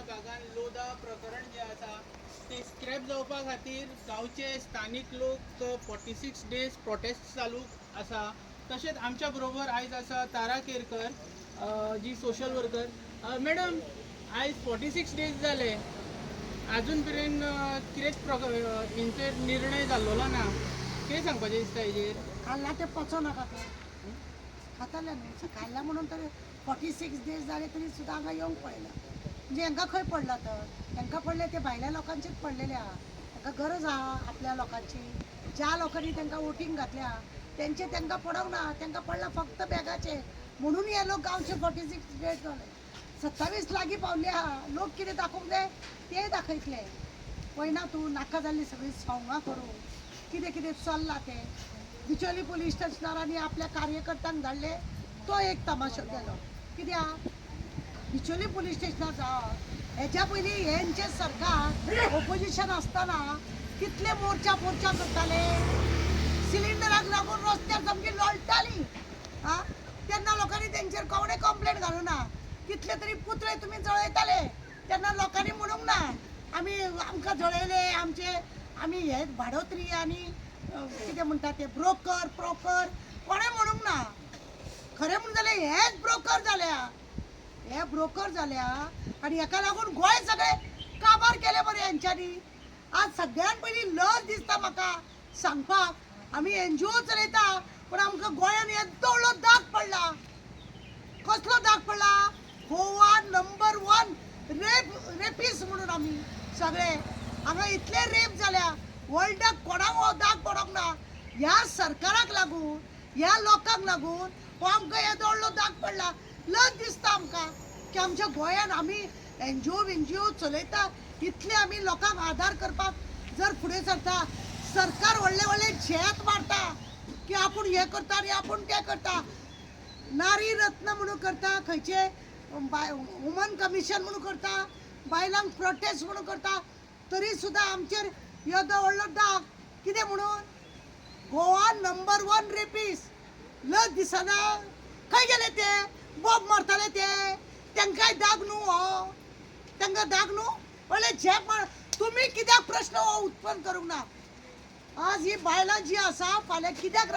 भागात लोधा प्रकरण जे आसा ते स्क्रॅप जावपा खातीर गांवचे स्थानीक लोक 46 डेज प्रोटेस्ट चालू आसा. तशेंच आमच्या बरोबर आयज आसा तारा केरकर, जी सोशल वर्कर. मॅडम, आयज 46 डेज जाले, अजून पर्यंत कितेंच इंचेर निर्णय जाल्लो ना. कितें सांगपाचें दिसता हेजेर? खाल्ला ते पचो नाका ते खाताले न्हू खाल्ला म्हणून तरी 46 डेज जाले तरी सुद्दां हांगा येवंक पळयना. म्हणजे हांकां खंय पडला तर हांकां पडले ते भायल्या लोकांचेच पडलेले आहा. तांकां गरज आहा आपल्या लोकांची. ज्या लोकांनी तांकां वोटींग घातल्या तेंचे तांकां पडोंक ना. तांकां पडला फक्त बॅगाचे. म्हणून हे लोक गांवचे 46 डेज जाले. 27 लागीं पावले आहा. लोक कितें दाखोवंक जाय ते दाखयतले. पळयना तूं नाका जाल्ली सगळीं सोंगां करूं कितें कितें चल्लां तें. बिचोली पुलीस स्टेशनारांनी आपल्या कार्यकर्त्यांक धाडले, तो एक तमाशो केलो. कित्याक बिचोली पुलीस स्टेशनार जावन हेच्या पयलीं हेंचे सरकार ऑपोजिशन आसतना कितले मोर्चा करताले. सिलिंडराक लागून रस्त्यार सामकी लोळटाली. तेन्ना लोकांनी तेंचेर कोणें कंप्लेंट घालूं ना. कितले तरी पुतळे तुमी जळयताले तेन्ना लोकांनी म्हणूंक ना आमी आमकां जळयले, आमी हे भाडोत्री आनी कितें म्हणटा ते ब्रोकर कोणें म्हणूंक ना. खरें म्हणून जाल्यार हेच ब्रोकर जाल्या. हे ब्रोकर जाल्या आनी हेका लागून गोंय सगळें काबार केले मरे हेंच्यांनी. आज सगळ्यान पयलीं लज दिसता म्हाका सांगपाक. आमी एनजीओ चलयता पूण आमकां गोंयान येदो व्हडलो दाग पडला. कसलो दाग पडला? गोवा नंबर 1 रेपीस म्हणून आमी सगळे हांगा इतले रेप जाल्या. वर्ल्डाक कोणाक हो दाग पडोंक ना. ह्या सरकाराक लागून ह्या लोकांक लागून हो आमकां येदो व्हडलो दाग पडला. लज दिसता आमकां की आमच्या गोंयान आमी एनजीओ चलयता, इतले आमी लोकांक आदार करपाक जर फुडें सरता. सरकार व्हडले झेत मारता की आपूण हे करता आनी आपूण तें करता. नारी रत्न म्हणून करता, खंयचे वुमन कमिशन म्हणून करता, बायलांक प्रोटेस्ट म्हणून करता. तरी सुद्दां आमचेर येदो व्हडलो दाग. कितें म्हणून? गोवा नंबर 1 रेपीस. लज दिसना? खंय गेले ते बॉब मारताले तेंकाय दाग न्हू हो? तांकां दाग न्हू? व्हडले झेप मार. तुमी कित्याक प्रश्न हो उत्पन्न करूंक ना? आज ही बायलां जी आसा फाल्यां कित्याक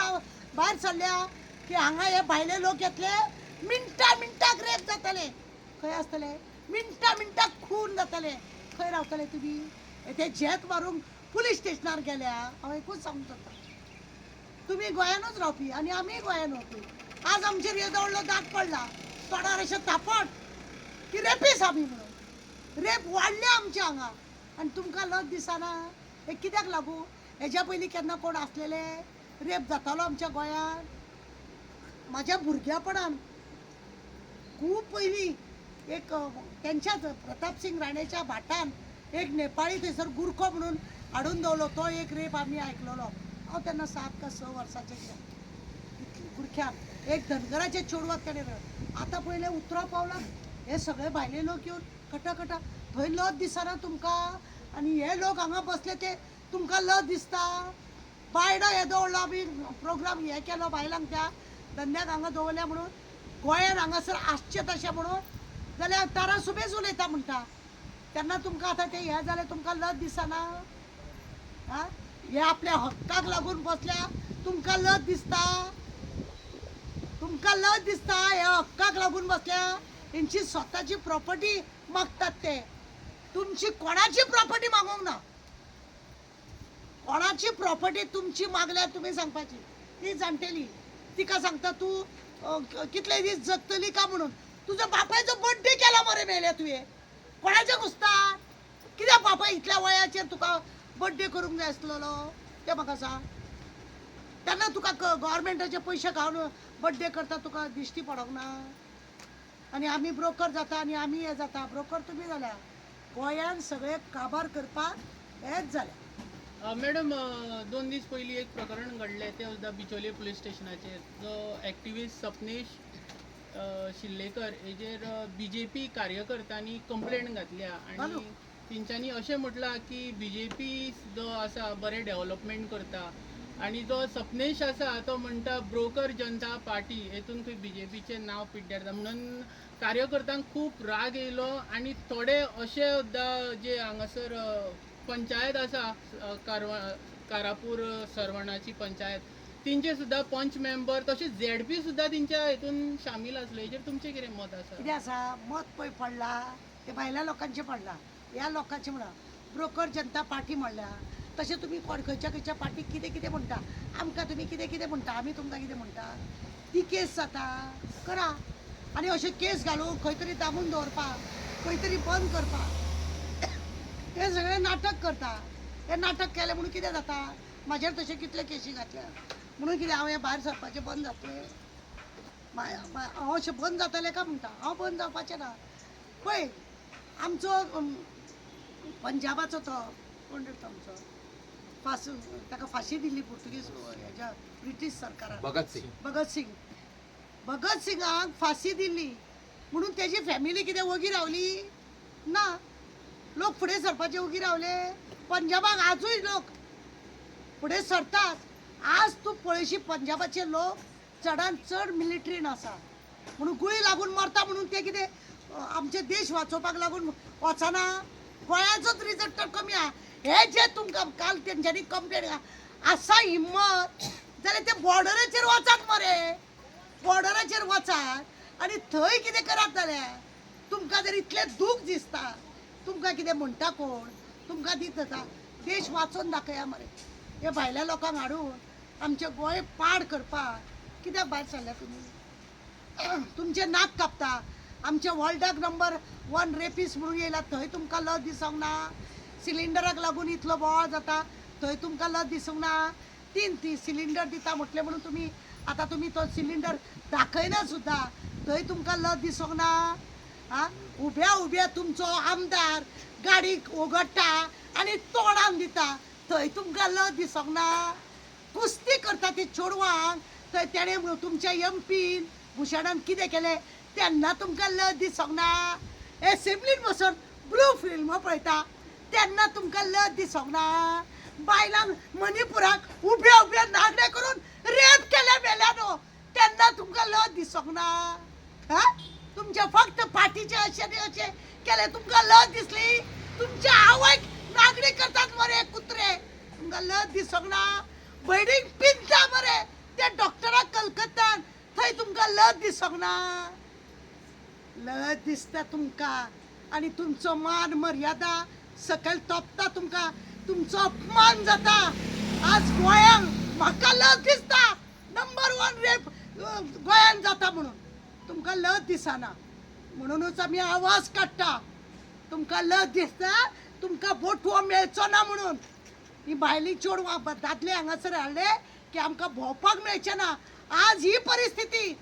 भायर सरल्या की हांगा हे भायले लोक येतले, मिनटाक रेप जातले. खंय आसतले? मिनटाक खून जातले. खंय रावतले तुमी? ते झेत मारूंक पुलीस स्टेशनार गेल्या. हांव एकूच सांगूंक सोदता, तुमी गोंयानूच रावपी आनी आमी गोंयान रावपी. आज आमचेर येदो व्हडलो दाग पडला. तोंडार अशें तापट की रेपीस आमी म्हणून. रेप वाडले आमचे हांगा आनी तुमकां लज दिसना? हे कित्याक लागून? हेज्या पयलीं केन्ना कोण आसलेले रेप जातालो आमच्या गोंयान? म्हाज्या भुरग्यापणान खूब पयलीं एक तेंच्याच प्रताप सिंग राणेच्या भाटान एक नेपाळी थंयसर गुरखो म्हणून हाडून दवरलो. तो एक रेप आमी आयकलोलो. हांव तेन्ना 7 का 6 वर्साचें कितें. गुरख्यान एक धनगराचे चेडवाक तेणें आतां पयलें उतरो पावला. हे सगळे भायले लोक येवन कटा थंय लज दिसना तुमकां? आनी हे लोक हांगा बसले ते तुमकां लज दिसता? बायडो येदो व्हडलो आमी प्रोग्राम हे केलो बायलांक त्या धंद्याक हांगा दवरल्या म्हणून. गोंयान हांगासर आसचें तशें म्हणून. जाल्यार तारा सुबेज उलयता म्हणटा तेन्ना तुमकां आतां ते हे जालें तुमकां लज दिसना? हे आपल्या हक्काक लागून बसल्या तुमकां लज दिसता? तुमकां लज दिसता? हे हक्काक लागून बसल्या. हेंची स्वताची प्रॉपर्टी मागतात ते. तुमची कोणाची प्रॉपर्टी मागोंक ना. कोणाची प्रॉपर्टी तुमची मागल्यार तुमी सांगपाची. ती जाणटेली तिका सांगता तूं कितले दीस जगतली का म्हणून. तुजो बापायचो बर्थडे केला मरे मेले तुवें. कोणाचें घुसता? कित्याक बापाय इतल्या वयाचेर तुका बर्थडे करूंक जाय आसलेलो तें म्हाका सांग. तेन्ना तुका गव्हर्मेंटाचे पयशे घालून बर्थडे करता तुका दिश्टी पडोंक ना? आनी आमी ब्रोकर जाता आनी आमी हे जाता. ब्रोकर तुमी जाल्या. गोंयान सगळे काबार करपाक हेच जाल्या. मॅडम, 2 दीस पयलीं एक प्रकरण घडलें, तें सुद्दां बिचोले पुलीस स्टेशनाचेर. जो एक्टिविस्ट सपनेश शिल्लेकर हेजेर BJP कार्यकर्त्यांनी कंप्लेंट घातल्या आनी तेंच्यांनी अशें म्हटलां की BJP जो आसा बरें डेव्हलपमेंट करता आणि जो सपनेश आसा तो म्हणटा ब्रोकर जनता पार्टी हेतून खंय BJPचें नांव पिड्ड्यार जाता म्हणून कार्यकर्त्यांक खूब राग येयलो आणि थोडे अशे सुद्दां जे हांगासर पंचायत आसा कारापूर सरवणाची पंचायत तेंचे सुद्दां पंच मेंबर तशेंच ZP सुद्दां तेंच्या हेतून शामील आसले हेजेर तुमचें कितें मत आसा? कितें आसा मत पळय पडला ते भायल्या लोकांचें पडला ह्या लोकांचें म्हणा ब्रोकर जनता पार्टी म्हणल्या तशें तुमी कोण खंयच्या पार्टीक कितें कितें म्हणटा आमकां तुमी कितें कितें म्हणटा आमी तुमकां कितें म्हणटा ती केस जाता करा आनी अशें केस घालून खंय तरी दामून दवरपाक खंय तरी बंद करपाक हे सगळें नाटक करता हे नाटक केलें म्हणून कितें जाता म्हाजेर तशें कितले केसी घातल्या म्हणून कितें हांव हें भायर सरपाचें बंद जातलें हांव अशें बंद जातलें काय म्हणटा हांव बंद जावपाचें ना पळय आमचो पंजाबाचो तो कोण रे तो आमचो ताका फाशी दिल्ली पुर्तुगीज हेज्या ब्रिटीश सरकारान भगत सिंगाक फाशी दिल्ली म्हणून तेजी फॅमिली कितें वगी रावली ना लोक फुडें सरपाचे वगी रावले पंजाबाक आजूय लोक फुडें सरतात आज तूं पळयशी पंजाबाचे लोक चडान चड मिलिटरीन आसा म्हणून गुळी लागून मरता म्हणून ते कितें आमचे देश वाचोवपाक लागून वचना गोंयाचोच रिजल्ट तर कमी आहा हे जे तुमकां काल तेंच्यांनी कंप्लेन आसा हिम्मत जाल्यार ते बॉर्डराचेर वचात मरे बॉर्डराचेर वचात आनी थंय कितें करात जाल्यार तुमकां जर इतलें दूख दिसता तुमकां कितें म्हणटा कोण तुमकां दिता देश वाचोवन दाखया मरे हे भायल्या लोकांक हाडून आमचें गोंय पाड करपाक कित्याक भायर सरल्या तुमी तुमचे नाक कापता आमचे वर्ल्डाक नंबर 1 रेपीस म्हणून येयला थंय तुमकां लज दिसोंक ना सिलिंडराक लागून इतलो बोवाळ जाता थंय तुमकां लज दिसूंक ना ती सिलिंडर दिता म्हटलें म्हणून तुमी आतां तुमी तो सिलिंडर दाखयना सुद्दां थंय तुमकां लज दिसोंक ना आं उब्या तुमचो आमदार गाडीक उगडटा आनी तोंडान दिता थंय तुमकां लज दिसोंक ना कुस्ती करता ती चेडवांक थंय तेणें तुमच्या MP भुशणान कितें केलें तेन्ना तुमकां लज दिसोंक ना एसेंब्लीन बसून ब्लू फिल्म पळयता तेन्ना तुमकां लज दिसोंक ना बायलांक मणिपुराक उब्या नागडे करून रेप केले मेल्यानो तेन्ना तुमकां लज दिसोंक ना हा तुमचे फक्त फाटीचे अशें केले तुमकां लज दिसली तुमच्या आवयक नागडी करतात मरे कुत्रे तुमकां लज दिसोंक ना भयणीक पिंजता मरे ते डॉक्टराक कलकत्तान थंय तुमकां लज दिसोंक ना लज दिसता तुमकां आनी तुमचो मान मर्यादा सकयल तोपता तुमकां तुमचो अपमान जाता आज गोंयांक म्हाका लज दिसता नंबर 1 रेप गोंयान जाता म्हणून तुमकां लज दिसना म्हणूनच आमी आवाज काडटा तुमकां लज दिसता तुमकां बोटवो मेळचो ना म्हणून ही भायली चेडवां दादले हांगासर हाडले की आमकां भोंवपाक मेळचें ना आज ही परिस्थिती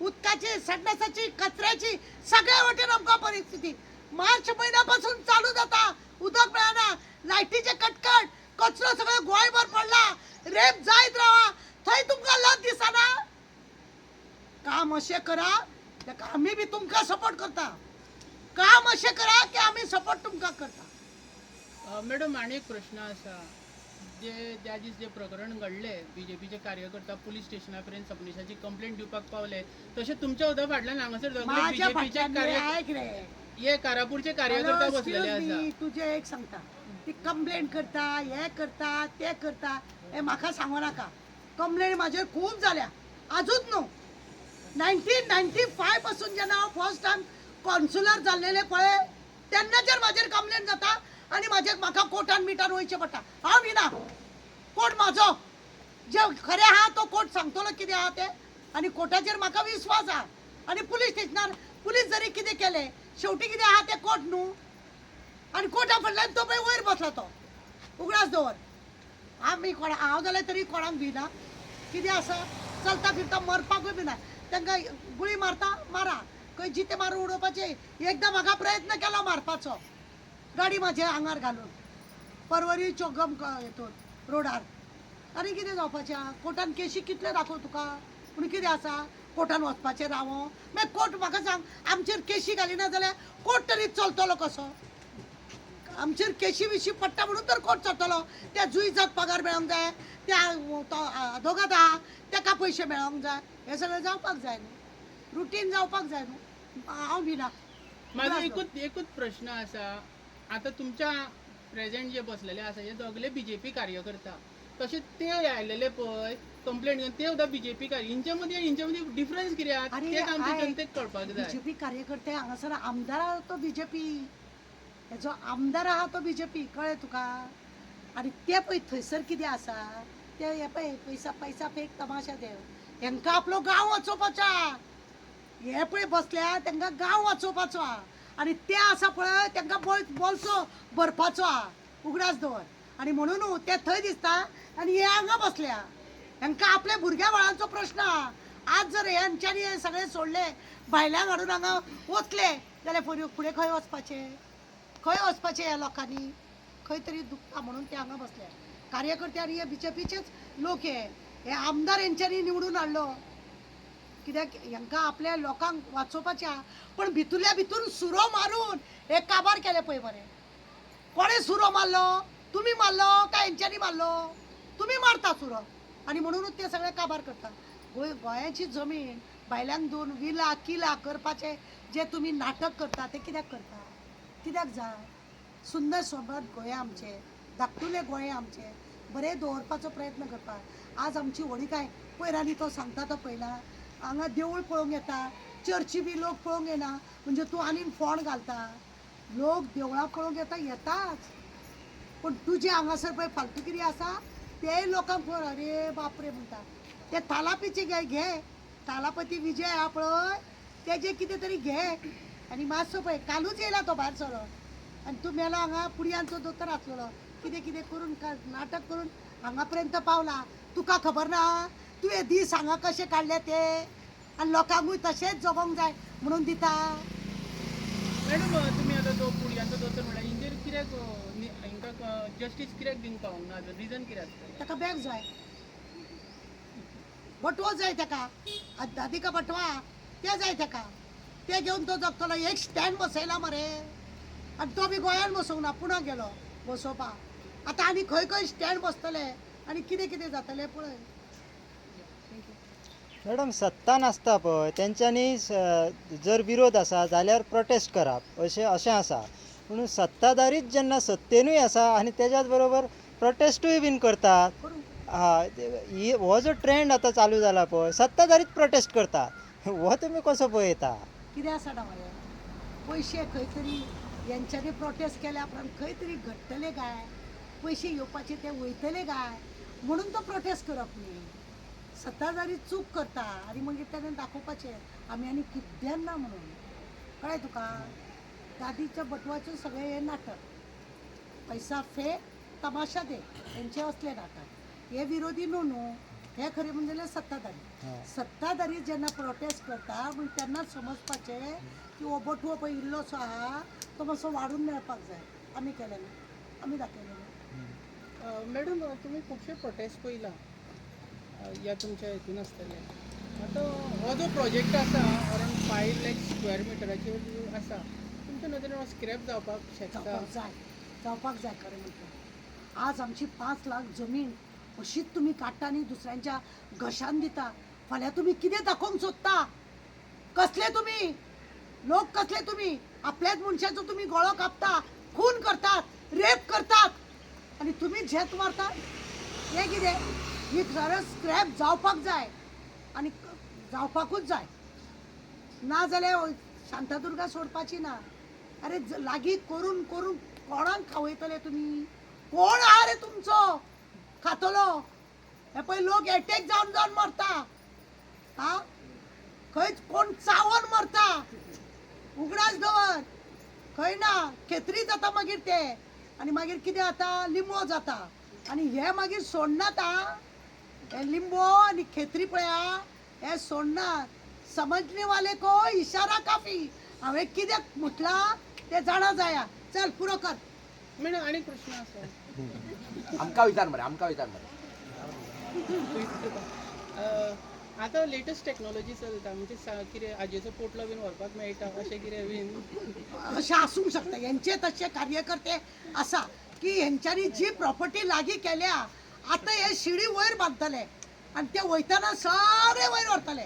उदकाची संडासाची कचऱ्याची सगळ्या वाटेन आमकां परिस्थिती मार्च म्हयन्या पासून चालू जाता उदक मेळना लायटीचे कटकट कचरो सगळो गोंयभर पडला रेप जायत रावा थंय तुमकां लज दिसना काम अशें करा ताका आमी बी तुमकां सपोर्ट करता काम अशें करा की आमी सपोर्ट तुमकां करता मॅडम आनी एक प्रश्न आसा ज्या दीस जे प्रकरण घडले BJPचे कार्यकर्ता पुलीस स्टेशना पर्यंत सपनेशाची कंप्लेंट दिवपाक पावले तशें तुमच्या उदक फाटल्यान हांगासर हे कारापूरचे कार्यकर्ता बसलेले आसा तुजें एक सांगता ती कंप्लेंट करता हे करता ते करता हे म्हाका सांगू नाका कंप्लेंट म्हाजेर खूब जाल्या आजूच न्हू 1995 पासून जेन्ना हांव फर्स्ट टायम कॉन्सुलर जाल्लेले पळय तेन्नाचेर म्हाजेर कंप्लेंट जाता आनी म्हाका कोर्टान मिटान वयचें पडटा हांव विना कोर्ट म्हाजो जे खरें आहा तो कोर्ट सांगतलो कितें आहा तें आनी कोर्टाचेर म्हाका विश्वास आहा आनी पुलीस स्टेशनार पुलीस जरी कितें केलें शेवटी कितें आहा तें कोर्ट न्हू आनी कोर्टा फाटल्यान तो पळय वयर बसला तो उगडास दवर हांव जाल्यार तरी कोणाक भिना कितें आसा चलता फिरता मरपाकूय भिना तांकां गुळी मारता मारा खंय जिते मारून उडोवपाचें एकदां म्हाका प्रयत्न केलो मारपाचो गाडी म्हाज्या आंगार घालून परवरी चोगम हितून रोडार आनी कितें जावपाचें आहा कोर्टान केशी कितले दाखोव तुका पूण कितें आसा कोर्टान वचपाचें रावो मागीर कोर्ट म्हाका सांग आमचेर केशी घालिना जाल्यार कोर्ट तरी चलतलो कसो आमचेर केशी विशी पडटा म्हणून तर कोर्ट चडटलो. त्या जुईजाक पगार मेळोंक जाय, त्या दोगात आहा ताका पयशे मेळोंक जाय, हें सगळें जावपाक जाय न्हू, रुटीन जावपाक जाय न्हू. हांव भिना. माझा एकूच प्रश्न आसा, आता तुमच्या प्रेझेंट जे बसलेले आसा हे सगळे बीजेपी कार्यकर्ता, तशेंच ते आयलेले पळय कंप्लेंट घेवन ते सुद्दां बीजेपी हेंच्या मदीं डिफरन्स कितें आसा अरे, ते आमच्या आय- जनतेक कळपाक जाय. बीजेपी कार्यकर्ते हांगासर आमदार आहा तो बीजेपी, हेजो आमदार आहा तो बीजेपी, कळ्ळें तुका. आनी ते पळय थंयसर कितें आसा, ते हे पळय पैसा फेक तमाशा देव, हेंकां आपलो गांव वाचोवपाचो आहा. हे पळय बसल्या तांकां गांव वाचोवपाचो आहा, आनी ते आसा पळय तांकां बोल्सो भरपाचो आहा. उगडास दवर. आनी म्हणून ते थंय दिसता आनी हे हांगा बसल्या. हांकां आपल्या भुरग्या बाळांचो प्रश्न आहा. आज जर यांच्यानी हे सगळे सोडले, भायल्यांक हाडून हांगा वतले जाल्यार फुडें खंय वचपाचें ह्या लोकांनी, खंय तरी दुखता म्हणून ते हांगा बसले. कार्यकर्ते आनी हे बीजेपीचेच लोक हे आमदार यांच्यानी निवडून हाडलो, कित्याक हांकां आपल्या लोकांक वाचोवपाचें आहा. पण भितूरल्या भितूर सुरो मारून हे काबार केले पळय मरे. कोणें सुरो मारलो? तुमी मारलो काय हेंच्यांनी मारलो? तुमी मारता सुरो, आनी म्हणूनच ते सगळे काबार करता. गोंयाची जमीन भायल्यांक दोन विला किला करपाचे जे तुमी नाटक करता ते कित्याक करता? कित्याक जाय? सुंदर सोबत गोंय आमचे, धाकटुले गोंय आमचे बरें दवरपाचो प्रयत्न करता. आज आमची व्हडी काय पयरांनी तो सांगता तो पयला, हांगा देवूळ पळोवंक येता, चर्ची बी लोक पळोवंक येना म्हणजे तूं आनीक फोंड घालता. लोक देवळां पळोवंक येताच, पण तुजे हांगासर पळय फालतूगिरी आसा ते लोकांक पळय अरे बापरे म्हणटा. ते थालापीचे घे, थालापती विजय हा पळय तेजे कितें तरी घे, आनी मातसो पळय कालूच येयला तो भायर सरो, आनी तूं मेलो हांगा पुडयांचो दोतोर आसलेलो, कितें करून नाटक करून हांगा पर्यंत पावला. तुका खबर ना तूं हे दीस हांगा कशे काडले ते, आनी लोकांकूय तशेंच जगोंक जाय म्हणून दिता. मॅडम तुम्ही आता तो पुडयांचो दोतोर म्हणल्यार इंजेर कित्याक हांकां जस्टीस कित्याक दिवंक पावूंक ना, रिजन कितें आसतलें? ताका बॅग जाय, बटवो जाय ताका, अधिका बटवा ते जाय ताका, ते घेवन तो जगतलो. एक स्टँड बसयला मरे, आनी तो बी गोंयान बसोंक ना, पुण्याक गेलो बसोवपाक. आतां आनी खंय स्टँड बसतले आनी कितें जातलें पळय. मॅडम सत्ता नासता पळय तेंच्यांनी जर विरोध आसा जाल्यार प्रोटेस्ट करप अशें आसा. म्हणून सत्ताधारीच जेन्ना सत्तेनूय आसा आनी तेज्याच बरोबर प्रोटेस्टूय बीन करतात. हो जो ट्रेंड आतां चालू जाला पळय, सत्ताधारीच प्रोटेस्ट करता, हो तुमी कसो पळयता? कितें आसा ना मरे, पयशे खंय तरी यांच्यानी प्रोटेस्ट केल्या उपरांत खंय तरी घडटले काय, पयशे येवपाचे ते वयतले काय म्हणून तो प्रोटेस्ट करप न्ही. सत्ताधारी चूक करता आनी मागीर तेणें दाखोवपाचें आमी आनी किद्यान ना म्हणून, कळ्ळें तुका. दादीच्या बटवाचें सगळें हें नाटक, पैसा फे तमाशा दे हेंचे असले नाटक. हे विरोधी न्हू, हे खरें म्हणजे जाल्यार सत्ताधारी. सत्ताधारी जेन्ना प्रोटेस्ट करता म्हण तेन्ना समजपाचें की हो बटवो पळय इल्लोसो आहा तो मातसो वाडून मेळपाक जाय. आमी केलें ना, आमी दाखयलें. मॅडम तुम्ही खुबशे प्रोटेस्ट पळयला ह्या तुमच्या हितून आसतले. आतां हो जो प्रोजेक्ट आसा अरावंड 5 लाख स्क्वेअर मिटराचेर आसा, तुमच्या नदरेन हो स्क्रॅप जावपाक शकता? जावपाक जाय खरें म्हणटा. आज आमची 5 लाख जमीन अशीच तुमी काडटा आनी दुसऱ्यांच्या घशान दिता. फाल्यां तुमी कितें दाखोवंक सोदता? कसले तुमी लोक, कसले तुमी? आपल्याच मनशाचो तुमी गळो कापता, खून करतात, रेप करतात आनी तुमी झेत मारतात. हे कितें? ही खरंच स्क्रॅप जावपाक जाय आनी जावपाकूच जाय, ना जाल्यार शांतादुर्गा सोडपाची ना. अरे लागीं करून करून कोणाक खावयतले तुमी? कोण आहा रे तुमचो खातलो? हे पळय लोक एटॅक जावन जावन मरता. हा खंय कोण चावन मरता, उगडास दवर. खंय ना खेत्री जाता मागीर ते, आनी मागीर कितें जाता लिंबो जाता, आनी हे मागीर सोडनात. हे लिंबो आनी खेत्री पळया हे सोडनात. समजने वाले को इशारा काफी. हांवें कित्याक म्हटलां ते जाणा जाया. चल पुरो कर. मॅडम आनी प्रश्न आसा? आमकां विचार मरे. आतां लेटस्ट टॅक्नोलॉजी चलता म्हणजे कितें हाजेचो पोटलो बीन व्हरपाक मेळटा अशें कितें बीन अशें आसूंक शकता हेंचे तशे कार्यकर्ते आसा की हेंच्यांनी जी प्रॉपर्टी लागीं केल्या आतां हे शिडी वयर बांदतले आनी ते वयतना सगळे वयर व्हरतले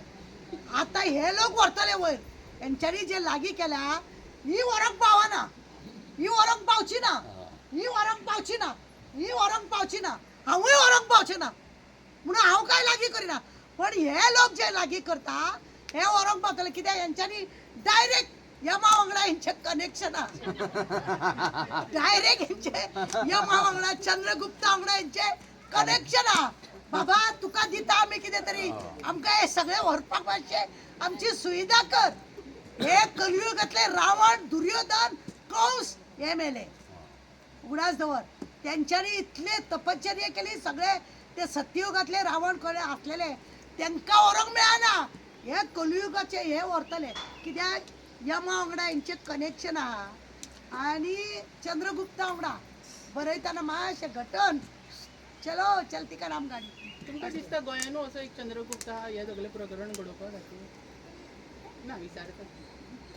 आतां हे लोक व्हरतले वयर हेंच्यांनी जे लागीं केल्या ही व्हरक पावना ही व्हरक पावची ना ही व्हरक पावची ना ही व्हरक पावची ना हांवूय व्हरक पावचें ना म्हणून हांव काय लागीं करिना पण हे लोक जे लागीं करता हे व्हरक पावतले कित्याक हेंच्यांनी डायरेक्ट यमा वांगडा हेंचे कनेक्शन डायरेक्ट हेंचे यमा वांगडा चंद्रगुप्ता वांगडा हेंचे कनेक्शन बाबा तुका दिता आमी कितें तरी आमकां हे सगळे व्हरपाक मातशें आमची सुविधा कर हे कलियुगातले रावण दुर्योधन कंस हे मेले उगडास दवर त्यांच्यानी इतले तपश्चर्या केली सगळे ते सत्ययुगातले रावण कडे असलेले त्यांना व्हरंक मेळना हे कलियुगाचे हे व्हरतले कित्याक यमा वांगडा हेंचे कनेक्शन आहा आनी चंद्रगुप्ता वांगडा बरयतना मातशें घटन चलो चलती का राम गाडी तुमकां दिसता गोंयानू असो एक चंद्रगुप्त आहा हें सगळें प्रकरण घडोवपा खातीर ना विचारता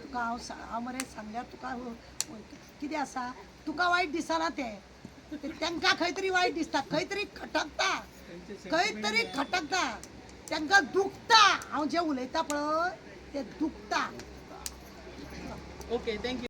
तुका हांव मरे सांगल्यार तुका कितें आसा तुका वायट दिसना ते तांकां खंय तरी वायट दिसता खंय तरी खटकता तांकां दुखता हांव जे उलयता पळय ते दुखता ओके थँक्यू